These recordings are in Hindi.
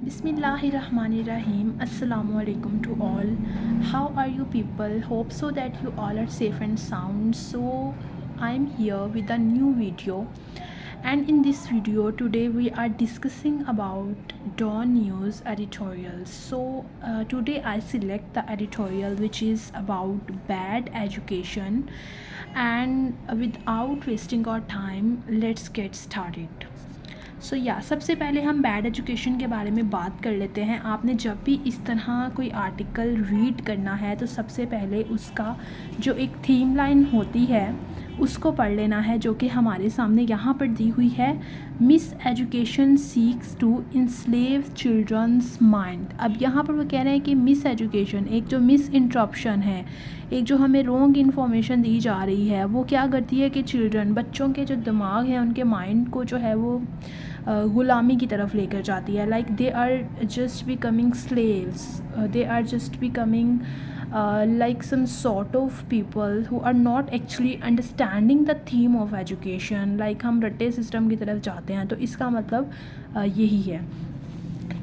Bismillahirrahmanirrahim. Assalamu alaikum to all. How are you people? Hope so that you all are safe and sound. So I'm here with a new video, and in this video today we are discussing about Dawn News editorials. So today I select the editorial which is about bad education, and without wasting our time, let's get started. सबसे पहले हम बैड एजुकेशन के बारे में बात कर लेते हैं। आपने जब भी इस तरह कोई आर्टिकल रीड करना है तो सबसे पहले उसका जो एक थीम लाइन होती है उसको पढ़ लेना है, जो कि हमारे सामने यहाँ पर दी हुई है। Miseducation seeks to enslave children's mind. अब यहाँ पर वो कह रहे हैं कि मिस एजुकेशन, एक जो मिस इंटरप्शन है, एक जो हमें रॉन्ग इन्फॉर्मेशन दी जा रही है, वो क्या करती है कि चिल्ड्रन, बच्चों के जो दिमाग हैं, उनके माइंड को जो है वो ग़ुलामी की तरफ लेकर जाती है। Like they are just becoming slaves, they are just becoming like some sort of people who are not actually understanding the theme of education. like हम रट्टे सिस्टम की तरफ जाते हैं, तो इसका मतलब यही है।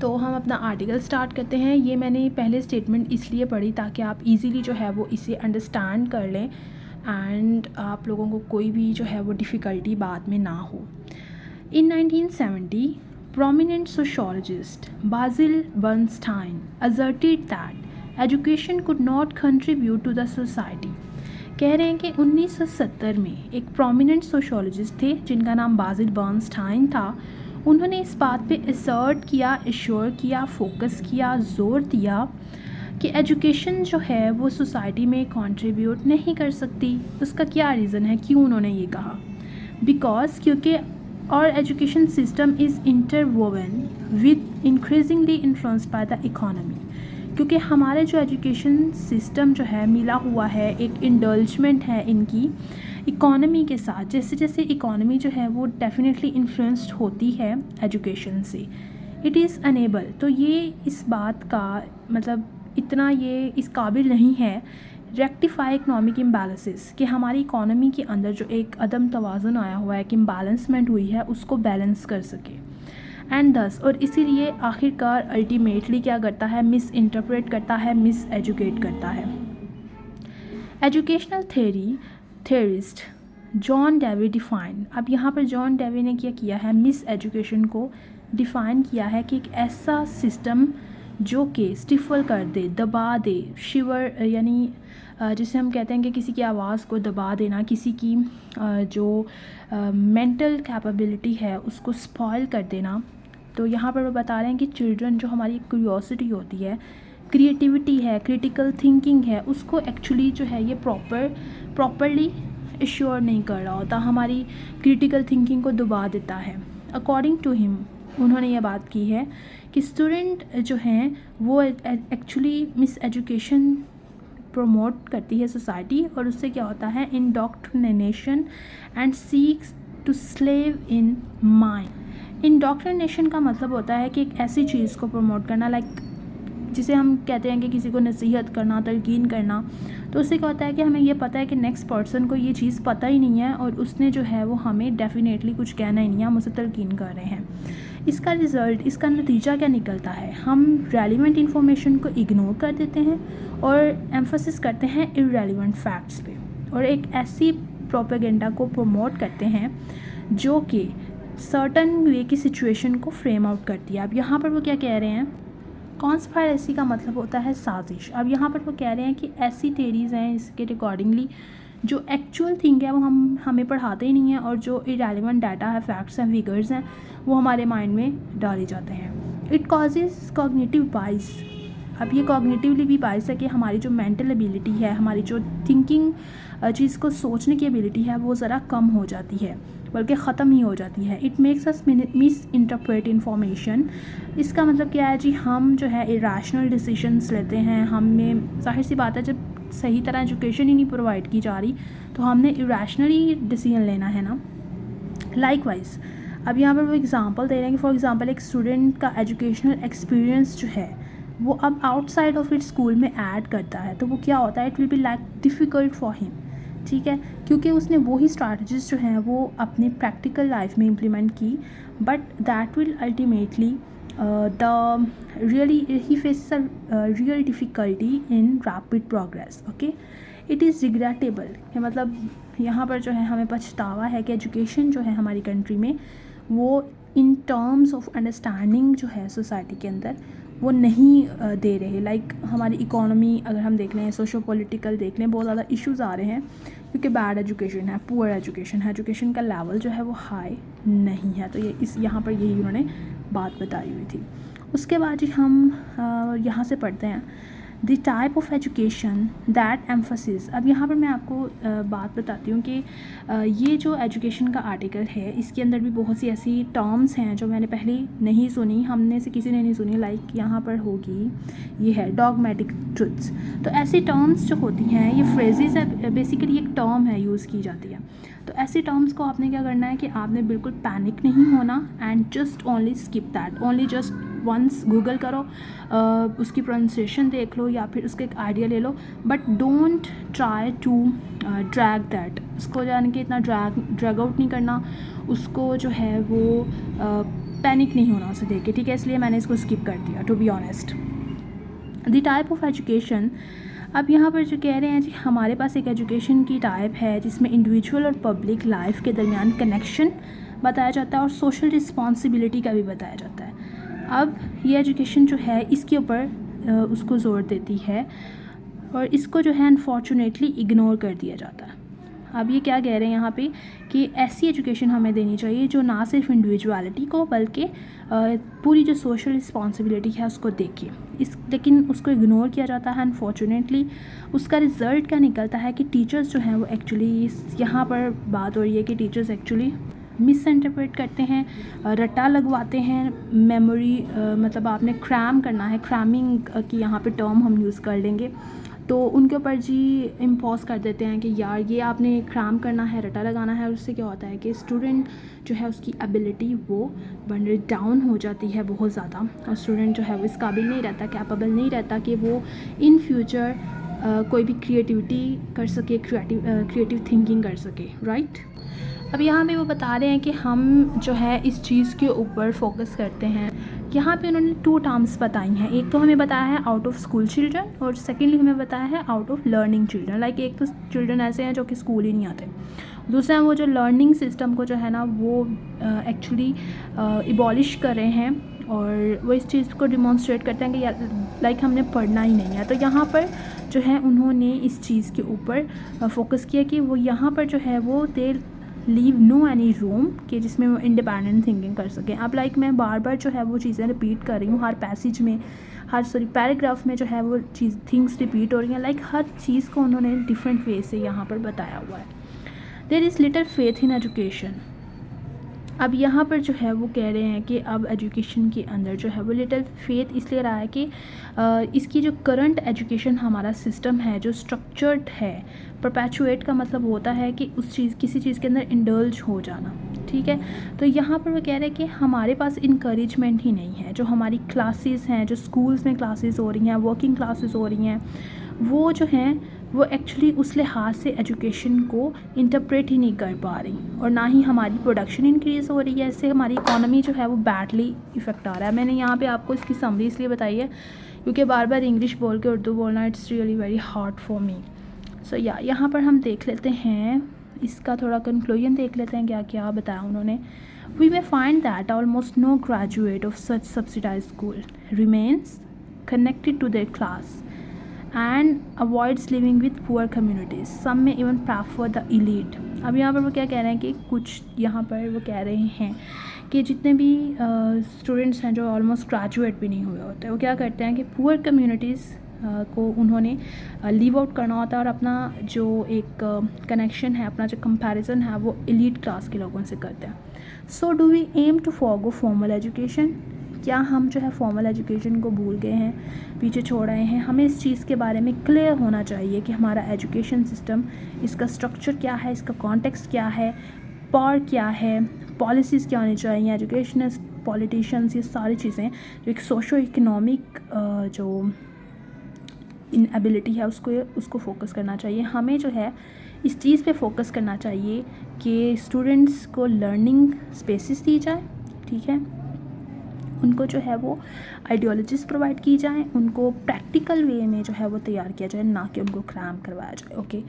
तो हम अपना आर्टिकल स्टार्ट करते हैं। ये मैंने पहले स्टेटमेंट इसलिए पढ़ी ताकि आप इजीली जो है वो इसे अंडरस्टैंड कर लें एंड आप लोगों को कोई भी जो है वो डिफ़िकल्टी बाद में ना हो। In 1970, prominent sociologist Basil Bernstein asserted that education could not contribute to the society. कह रहे हैं कि 1970 में एक प्रोमिनेंट सोशोलॉजिस्ट थे जिनका नाम बाजिल बर्नस्टाइन था। उन्होंने इस बात पे असर्ट किया, एश्योर किया, फोकस किया, ज़ोर दिया कि एजुकेशन जो है वो सोसाइटी में कंट्रीब्यूट नहीं कर सकती। उसका क्या रीज़न है, क्यों उन्होंने ये कहा? क्योंकि our education system is interwoven with increasingly influenced by the economy. क्योंकि हमारे जो एजुकेशन सिस्टम जो है मिला हुआ है, एक इंडल्जमेंट है इनकी इकोनॉमी के साथ। जैसे जैसे इकोनॉमी जो है वो डेफिनेटली इन्फ्लुएंस्ड होती है एजुकेशन से, इट इज़ अनेबल। तो ये इस बात का मतलब इतना ये इस काबिल नहीं है रेक्टिफाई इकनॉमिक इम्बैलेंसेस, कि हमारी इकोनॉमी के अंदर जो एक अदम तवाज़ुन आया हुआ है, कि इम्बैलेंसमेंट हुई है, उसको बैलेंस कर सके। एंड दस, और इसीलिए आखिरकार अल्टीमेटली क्या करता है, मिस इंटरप्रेट करता है, मिस एजुकेट करता है। Educational theorist John Dewey define. अब यहाँ पर जॉन डेवी ने क्या किया है, मिस एजुकेशन को डिफ़ाइन किया है कि एक ऐसा सिस्टम जो कि स्टिफल कर दे, दबा दे, शिवर यानी जिसे हम कहते हैं कि किसी की आवाज़ को दबा देना, किसी की जो मेंटल कैपेबिलिटी है उसको स्पॉइल कर देना। तो यहाँ पर वो बता रहे हैं कि चिल्ड्रन जो हमारी क्यूरियोसिटी होती है, क्रिएटिविटी है, क्रिटिकल थिंकिंग है, उसको एक्चुअली जो है ये प्रॉपरली एश्योर नहीं कर रहा होता, हमारी क्रिटिकल थिंकिंग को दबा देता है। अकॉर्डिंग टू हिम, उन्होंने ये बात की है कि स्टूडेंट जो हैं वो एक्चुअली मिस एजुकेशन प्रमोट करती है सोसाइटी, और उससे क्या होता है, indoctrination and seeks to slave in mind. Indoctrination का मतलब होता है कि एक ऐसी चीज़ को प्रमोट करना, लाइक जिसे हम कहते हैं कि किसी को नसीहत करना, तलकीन करना। तो उससे क्या होता है कि हमें ये पता है कि नेक्स्ट पर्सन को ये चीज़ पता ही नहीं है और उसने जो है वो हमें डेफिनेटली कुछ कहना ही नहीं है, हम उसे तलकीन कर रहे हैं। इसका रिज़ल्ट, इसका नतीजा क्या निकलता है, हम रेलिवेंट इन्फॉर्मेशन को इग्नोर कर देते हैं और एम्फोसिस करते हैं इररेलेवेंट फैक्ट्स पे, और एक ऐसी प्रोपेगेंडा को प्रमोट करते हैं जो कि सर्टन वे की सिचुएशन को फ्रेम आउट करती है। अब यहाँ पर वो क्या कह रहे हैं, कॉन्स्पायरेसी का मतलब होता है साजिश। अब यहाँ पर वो कह रहे हैं कि ऐसी थेरीज़ हैं इसके रिकॉर्डिंगली जो एक्चुअल थिंग है वो हमें पढ़ाते ही नहीं है, और जो इरेलीवेंट डाटा है, फैक्ट्स हैं, फिगर्स हैं, वो हमारे माइंड में डाले जाते हैं। इट कॉजेज़ कॉग्निटिव बाइस। अब ये कॉग्निटिवली भी बाइस है कि हमारी जो मेंटल एबिलिटी है, हमारी जो थिंकिंग चीज़ को सोचने की एबिलिटी है वो ज़रा कम हो जाती है, बल्कि ख़त्म ही हो जाती है। It makes us miss interpret information. इसका मतलब क्या है जी, हम जो है इरेशनल डिसीजंस लेते हैं। हमें जाहिर सी बात है, जब सही तरह एजुकेशन ही नहीं प्रोवाइड की जा रही तो हमने इरेशनली डिसीजन लेना है ना। लाइकवाइज, अब यहाँ पर वो एग्ज़ाम्पल दे रहे हैं कि फॉर एग्ज़ाम्पल एक स्टूडेंट का एजुकेशनल एक्सपीरियंस जो है वो अब आउटसाइड ऑफ इट स्कूल में ऐड करता है, तो वो क्या होता है, it will be like difficult for him. ठीक है, क्योंकि उसने वही स्ट्रैटेजीज जो हैं वो अपनी प्रैक्टिकल लाइफ में इम्प्लीमेंट की, but that will ultimately he faces a real difficulty in rapid progress. Okay, it is regrettable कि मतलब यहाँ पर जो है हमें पछतावा है कि एजुकेशन जो है हमारी कंट्री में वो इन टर्म्स ऑफ अंडरस्टैंडिंग जो है सोसाइटी के अंदर वो नहीं दे रहे. लाइक हमारी इकोनॉमी अगर हम देख लें, सोशो पॉलिटिकल देख लें, बहुत ज़्यादा इश्यूज़ आ रहे हैं क्योंकि बैड एजुकेशन है, पुअर एजुकेशन है, एजुकेशन का लेवल जो है वो हाई नहीं है. तो ये यहाँ पर यही उन्होंने बात बताई हुई थी. उसके बाद जी हम यहाँ से पढ़ते हैं the type of education that emphasis. अब यहाँ पर मैं आपको बात बताती हूँ कि ये जो एजुकेशन का आर्टिकल है इसके अंदर भी बहुत सी ऐसी टर्म्स हैं जो मैंने पहले नहीं सुनी, हमने से किसी ने नहीं सुनी. लाइक यहाँ पर होगी, ये है डॉगमेटिक ट्रुथ्स. तो ऐसी टर्म्स जो होती हैं, ये फ्रेजेस है, बेसिकली एक टर्म है, यूज़ की जाती है. तो ऐसी टर्म्स को आपने क्या करना है कि आपने बिल्कुल पैनिक नहीं होना and just only skip that. Only just once Google करो, उसकी प्रोनाउंसिएशन देख लो या फिर उसका एक आइडिया ले लो, but don't try to drag that. उसको जान के इतना ड्रैग आउट नहीं करना, उसको जो है वो पैनिक नहीं होना उसे देख के. ठीक है, इसलिए मैंने इसको स्किप कर दिया to be honest. The type of education, अब यहाँ पर जो कह रहे हैं जी हमारे पास एक एजुकेशन की टाइप है जिसमें इंडिविजुअल और पब्लिक लाइफ के दरमियान कनेक्शन बताया जाता है और सोशल रिस्पॉन्सिबिलिटी का भी बताया जाता है. अब ये एजुकेशन जो है इसके ऊपर उसको ज़ोर देती है और इसको जो है अनफॉर्चुनेटली इग्नोर कर दिया जाता है. अब ये क्या कह रहे हैं यहाँ पे कि ऐसी एजुकेशन हमें देनी चाहिए जो ना सिर्फ इंडिविजुअलिटी को बल्कि पूरी जो सोशल रिस्पॉन्सिबिलिटी है उसको देखे. लेकिन उसको इग्नोर किया जाता है अनफॉर्चुनेटली. उसका रिज़ल्ट क्या निकलता है कि टीचर्स जो हैं वो एक्चुअली, यहाँ पर बात हो रही है कि टीचर्स एक्चुअली मिस इंटरप्रेट करते हैं, रट्टा लगवाते हैं मेमोरी, मतलब आपने क्रैम करना है, क्रैमिंग की यहाँ पे टर्म हम यूज़ कर लेंगे. तो उनके ऊपर जी इम्पोज कर देते हैं कि यार ये आपने क्रैम करना है, रट्टा लगाना है. और उससे क्या होता है कि स्टूडेंट जो है उसकी एबिलिटी वो बन डाउन हो जाती है बहुत ज़्यादा, और स्टूडेंट जो है वो इस काबिल नहीं रहता, कैपेबल नहीं रहता कि वो इन फ्यूचर कोई भी क्रिएटिविटी कर सके, क्रिएटिव थिंकिंग कर सके. राइट. अब यहाँ पे वो बता रहे हैं कि हम जो है इस चीज़ के ऊपर फोकस करते हैं. यहाँ पे उन्होंने 2 टर्म्स बताई हैं. एक तो हमें बताया है आउट ऑफ स्कूल चिल्ड्रन और सेकेंडली हमें बताया है out of learning children. Like एक तो चिल्ड्रन ऐसे हैं जो कि स्कूल ही नहीं आते, दूसरा वो जो लर्निंग सिस्टम को जो है ना वो एक्चुअली इबॉलिश कर रहे हैं और वो इस चीज़ को डिमॉन्स्ट्रेट करते हैं कि लाइक हमने पढ़ना ही नहीं है. तो यहाँ पर जो है उन्होंने इस चीज़ के ऊपर फोकस किया कि वो यहाँ पर जो है वो लीव नो एनी रूम कि जिसमें वो इंडिपेंडेंट थिंकिंग कर सकें. अब लाइक मैं बार बार जो है वो चीज़ें रिपीट कर रही हूँ, हर पैसेज में, पैराग्राफ में जो है वो थिंग्स रिपीट हो रही हैं. लाइक हर चीज़ को उन्होंने डिफरेंट वे से यहाँ पर बताया हुआ है. There is little faith in education. अब यहाँ पर जो है वो कह रहे हैं कि अब एजुकेशन के अंदर जो है वो लिटिल फेथ इसलिए रहा है कि इसकी जो करंट एजुकेशन हमारा सिस्टम है जो स्ट्रक्चर्ड है, परपेचुएट का मतलब होता है कि उस चीज़ किसी चीज़ के अंदर इंडल्ज हो जाना. ठीक है, तो यहाँ पर वो कह रहे हैं कि हमारे पास इंकरेजमेंट ही नहीं है. जो हमारी क्लासेस हैं, जो स्कूल्स में क्लासेस हो रही हैं, वर्किंग क्लासेस हो रही हैं, वो जो हैं वो एक्चुअली उस लिहाज से एजुकेशन को इंटरप्रेट ही नहीं कर पा रही और ना ही हमारी प्रोडक्शन इंक्रीज़ हो रही है. इससे हमारी इकोनॉमी जो है वो बैडली इफ़ेक्ट आ रहा है. मैंने यहाँ पे आपको इसकी समरी इसलिए बताई है क्योंकि बार बार इंग्लिश बोल के उर्दू बोलना it's really very hard for me. So यहाँ पर हम देख लेते हैं, इसका थोड़ा कंक्लूजन देख लेते हैं क्या क्या बताया उन्होंने. We may find that almost no graduate of such subsidised school remains connected to their class and avoids living with poor communities. Some may even prefer the elite. अब यहाँ पर वो क्या कह रहे हैं कि कुछ यहाँ पर वो कह रहे हैं कि जितने भी स्टूडेंट्स हैं जो ऑलमोस्ट ग्रेजुएट भी नहीं हुए होते, वो क्या करते हैं कि पुअर कम्युनिटीज़ को उन्होंने लीव आउट करना होता है और अपना जो एक कनेक्शन है, अपना जो कंपैरिजन है वो एलीट क्लास के लोगों से करते हैं. So do we aim to forgo formal education. क्या हम जो है फॉर्मल एजुकेशन को भूल गए हैं, पीछे छोड़ रहे हैं. हमें इस चीज़ के बारे में क्लियर होना चाहिए कि हमारा एजुकेशन सिस्टम, इसका स्ट्रक्चर क्या है, इसका कॉन्टेक्स्ट क्या है, पावर क्या है, पॉलिसीज़ क्या होनी चाहिए, एजुकेशनिस्ट, पॉलिटिशियंस, ये सारी चीज़ें जो एक सोशो इकोनॉमिक जो इनएबिलिटी है उसको फोकस करना चाहिए. हमें जो है इस चीज़ पे फोकस करना चाहिए कि स्टूडेंट्स को लर्निंग स्पेसेस दी जाए. ठीक है, उनको जो है वो आइडियोलॉजीज़ प्रोवाइड की जाएँ, उनको प्रैक्टिकल वे में जो है वो तैयार किया जाए, ना कि उनको क्रैम करवाया जाए। ओके,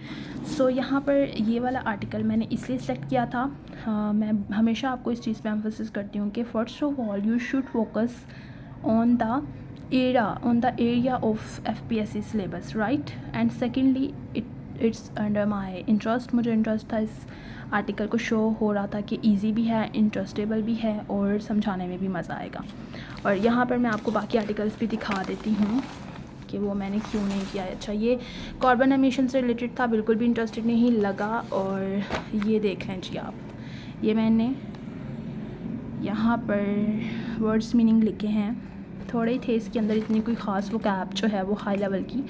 सो यहाँ पर ये वाला आर्टिकल मैंने इसलिए सेलेक्ट किया था। मैं हमेशा आपको इस चीज़ पे एम्फोसिस करती हूँ कि first of all you should focus on the area of FPSC syllabus, right? And secondly, it's under my interest, मुझे इंटरेस्ट था इस आर्टिकल को, शो हो रहा था कि इजी भी है, इंटरेस्टेबल भी है और समझाने में भी मज़ा आएगा। और यहाँ पर मैं आपको बाकी आर्टिकल्स भी दिखा देती हूँ कि वो मैंने क्यों नहीं किया है। अच्छा, ये कार्बन एमिशन से रिलेटेड था, बिल्कुल भी इंटरेस्टेड नहीं लगा। और ये देख लें जी आप, ये मैंने यहाँ पर वर्ड्स मीनिंग लिखे हैं, थोड़े ही थे इसके अंदर, इतनी कोई ख़ास वो कैप जो है वो हाई लेवल की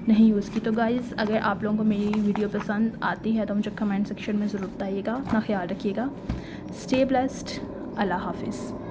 नहीं यूज़ की। तो गाइज़, अगर आप लोगों को मेरी वीडियो पसंद आती है तो मुझे कमेंट सेक्शन में ज़रूर बताइएगा। अपना ख्याल रखिएगा। Stay blessed. अल्लाह हाफिज़।